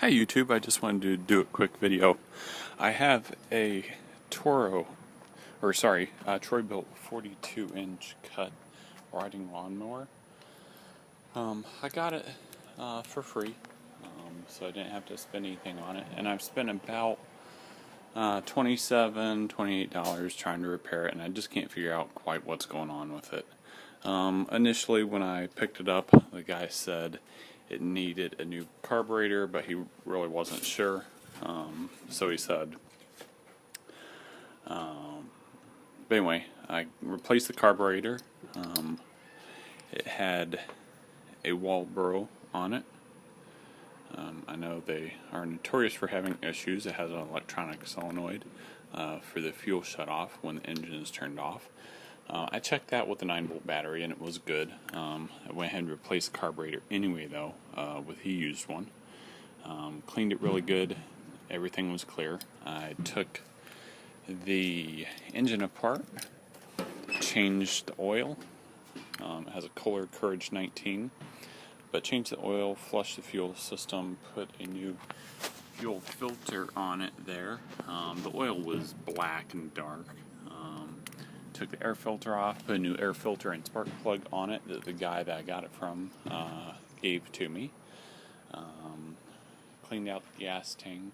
Hi YouTube, I just wanted to do a quick video. I have a Troy Bilt 42-inch cut riding lawnmower. I got it for free, so I didn't have to spend anything on it. And I've spent about $28 trying to repair it, and I just can't figure out quite what's going on with it. Initially, when I picked it up, the guy said it needed a new carburetor, but he really wasn't sure. So he said, but anyway, I replaced the carburetor. It had a wall burrow on it. I know they are notorious for having issues. It has an electronic solenoid for the fuel shut off when the engine is turned off. I checked that with a 9-volt battery and it was good. I went ahead and replaced the carburetor anyway though, he used one. Cleaned it really good. Everything was clear. I took the engine apart, changed the oil. It has a Kohler Courage 19, but changed the oil, flushed the fuel system, put a new fuel filter on it there. The oil was black and dark. Took the air filter off, put a new air filter and spark plug on it that the guy that I got it from gave to me. Cleaned out the gas tank,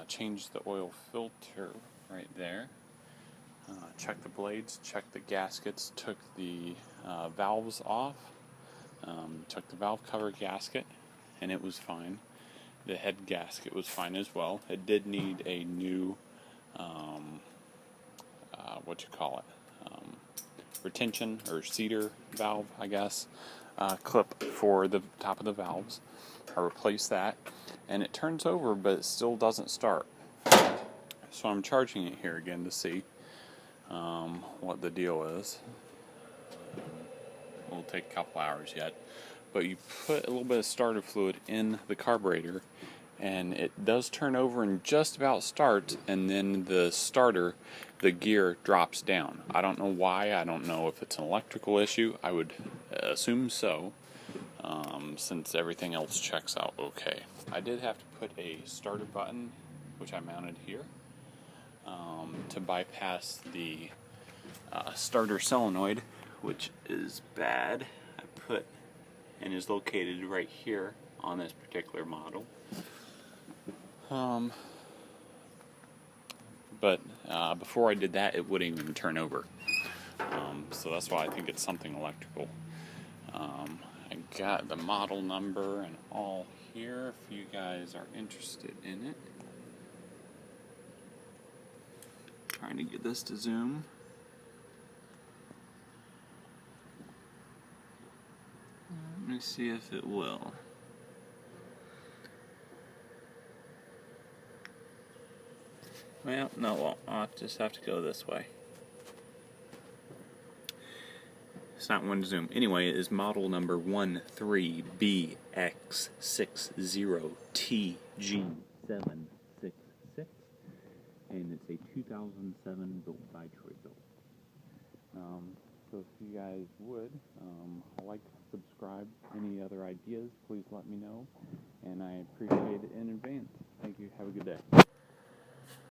changed the oil filter right there, checked the blades, checked the gaskets, took the valves off, took the valve cover gasket, and it was fine. The head gasket was fine as well. It did need a new retention or cedar valve, I guess, clip for the top of the valves. I replaced that, and it turns over, but it still doesn't start. So I'm charging it here again to see what the deal is. It'll take a couple hours yet, but you put a little bit of starter fluid in the carburetor, and it does turn over and just about starts, and then the gear drops down. I don't know why. I don't know if it's an electrical issue. I would assume so, since everything else checks out okay. I did have to put a starter button, which I mounted here, to bypass the starter solenoid, which is bad. I put and is located right here on this particular model. But before I did that, it wouldn't even turn over. So that's why I think it's something electrical. I got the model number and all here if you guys are interested in it. Trying to get this to zoom. Let me see if it will. Well, no, it won't. I'll just have to go this way. It's not one to zoom. Anyway, it is model number 13BX60TG766, and it's a 2007 built by Troy Bilt. So if you guys would like, subscribe, any other ideas, please let me know, and I appreciate it in advance. Thank you. Have a good day.